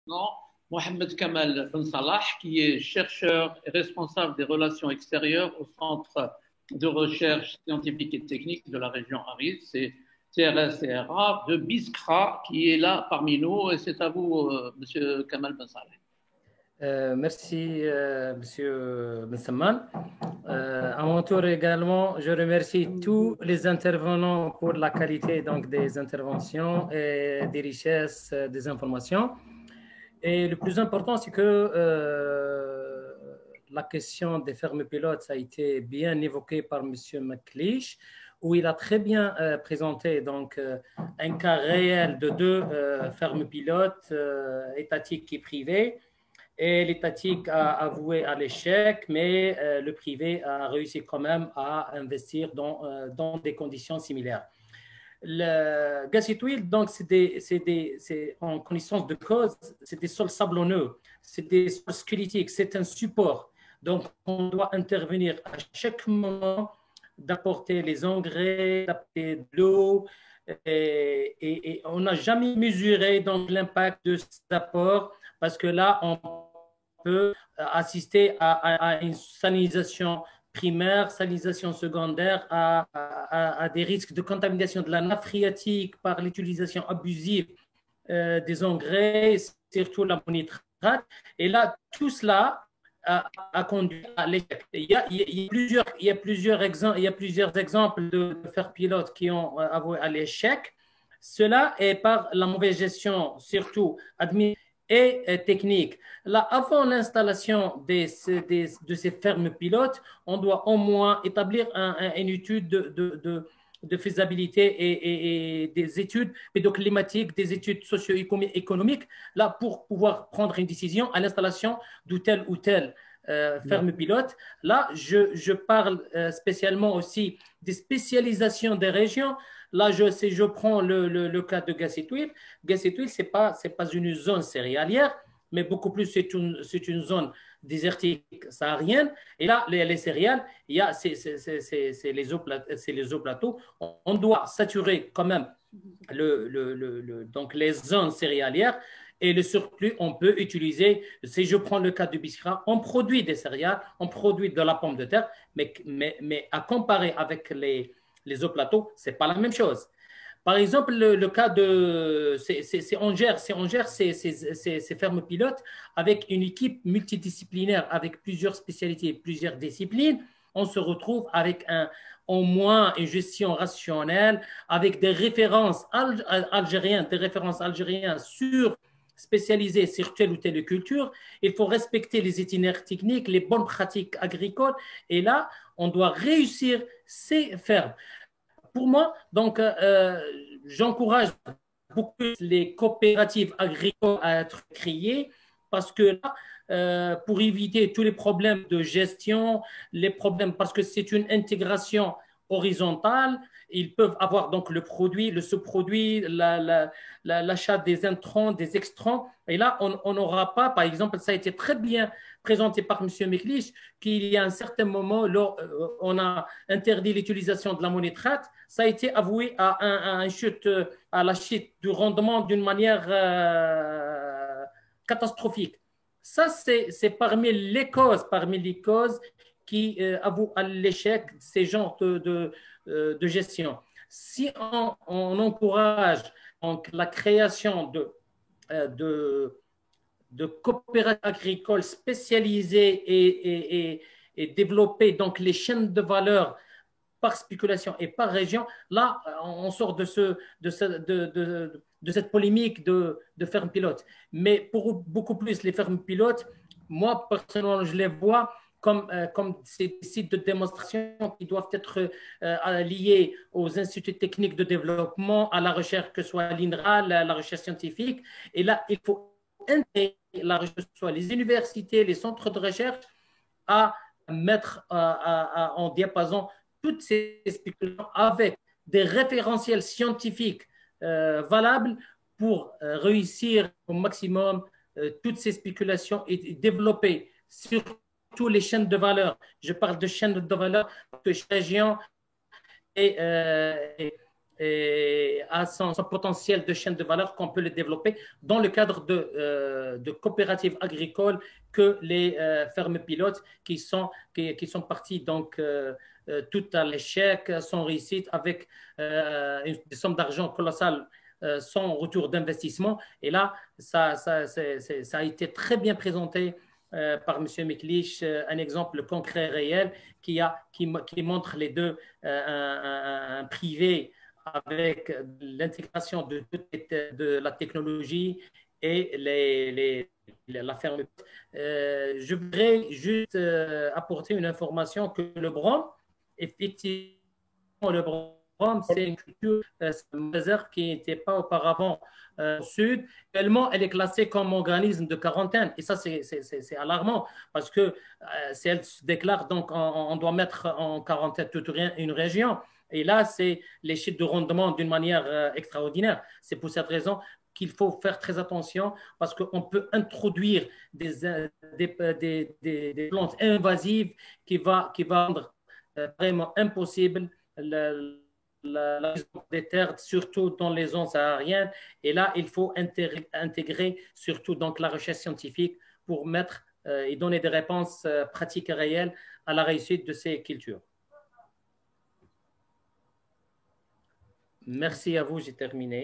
Non, Mohamed Kamal Ben Salah, qui est chercheur et responsable des relations extérieures au Centre de recherche scientifique et technique de la région Arid, c'est CRS-CRA de Biskra, qui est là parmi nous. Et c'est à vous, Monsieur Kamal Ben Salah. Merci, Monsieur Bensaman. À mon tour également, je remercie tous les intervenants pour la qualité donc, des interventions et des richesses des informations. Et le plus important, c'est que la question des fermes pilotes, ça a été bien évoqué par Monsieur McLeish, où il a très bien présenté donc, un cas réel de deux fermes pilotes étatiques et privées. Et l'étatique a avoué à l'échec, mais le privé a réussi quand même à investir dans des conditions similaires. Le gazitoile, donc, c'est en connaissance de cause, c'est des sols sablonneux, c'est des sols squelettiques, c'est un support. Donc, on doit intervenir à chaque moment d'apporter les engrais, d'apporter de l'eau, et on n'a jamais mesuré donc l'impact de cet apport parce que là, on peut assister à une salinisation primaire, salinisation secondaire, à des risques de contamination de la nappe phréatique par l'utilisation abusive des engrais, surtout l'ammonitrate. Et là, tout cela a conduit à l'échec. Il y a plusieurs exemples de fer pilotes qui ont avoué à l'échec. Cela est par la mauvaise gestion, surtout administrative et technique. Là, avant l'installation de ces fermes pilotes, on doit au moins établir une étude de faisabilité et des études pédoclimatiques, des études socio-économiques, là, pour pouvoir prendre une décision à l'installation de telle ou telle ferme pilote. Là, je parle spécialement aussi des spécialisations des régions. Là, je prends le cas de Gassituil. Gassituil, ce n'est pas une zone céréalière, mais beaucoup plus, c'est une zone désertique saharienne. Et là, les céréales, c'est les eaux plateaux. On doit saturer quand même donc les zones céréalières. Et le surplus, on peut utiliser, si je prends le cas du Biskra, on produit des céréales, on produit de la pomme de terre, mais à comparer avec les eaux plateaux, ce n'est pas la même chose. Par exemple, le cas de. On gère ces fermes pilotes avec une équipe multidisciplinaire, avec plusieurs spécialités, plusieurs disciplines. On se retrouve avec au moins une gestion rationnelle, avec des références algériennes, spécialisées sur telle ou telle culture. Il faut respecter les itinéraires techniques, les bonnes pratiques agricoles. Et là, on doit réussir ces fermes. Pour moi, donc, j'encourage beaucoup les coopératives agricoles à être créées parce que là, pour éviter tous les problèmes de gestion, les problèmes, parce que c'est une intégration horizontale, ils peuvent avoir donc le produit, le sous-produit, l'achat des intrants, des extrants. Et là, on n'aura pas, par exemple, ça a été très bien présenté par M. Meklich, qu'il y a un certain moment, on a interdit l'utilisation de l'ammonitrate, ça a été avoué à la chute du rendement d'une manière catastrophique. Ça, c'est parmi les causes qui avouent à l'échec ces genres de gestion. Si on encourage donc, la création de coopératives agricoles spécialisées et développer donc les chaînes de valeur par spéculation et par région, là, on sort de cette polémique de fermes pilotes. Mais pour beaucoup plus les fermes pilotes, moi, personnellement, je les vois comme ces sites de démonstration qui doivent être liés aux instituts techniques de développement, à la recherche, que ce soit l'INRA, la recherche scientifique. Et là, il faut intégrer la recherche, soit les universités, les centres de recherche, à mettre en diapason toutes ces spéculations avec des référentiels scientifiques valables pour réussir au maximum toutes ces spéculations et développer surtout les chaînes de valeur. Je parle de chaînes de valeur parce que chaque région est et à son potentiel de chaîne de valeur qu'on peut le développer dans le cadre de coopératives agricoles que les fermes pilotes qui sont parties donc tout à l'échec, sans réussite, avec des sommes d'argent colossales sans retour d'investissement. Et là, ça a été très bien présenté par M. Miklich, un exemple concret réel qui montre les deux, un privé avec l'intégration de la technologie et la ferme. Je voudrais juste apporter une information que le brom, effectivement, le brom, c'est une culture réserve qui n'était pas auparavant au sud. Tellement elle est classée comme organisme de quarantaine. Et ça, c'est alarmant parce que si elle se déclare, donc on doit mettre en quarantaine toute une région. Et là, c'est les chiffres de rendement d'une manière extraordinaire. C'est pour cette raison qu'il faut faire très attention parce qu'on peut introduire des plantes invasives qui va rendre vraiment impossible la des terres, surtout dans les zones sahariennes. Et là, il faut intégrer surtout donc la recherche scientifique pour mettre et donner des réponses pratiques et réelles à la réussite de ces cultures. Merci à vous, j'ai terminé.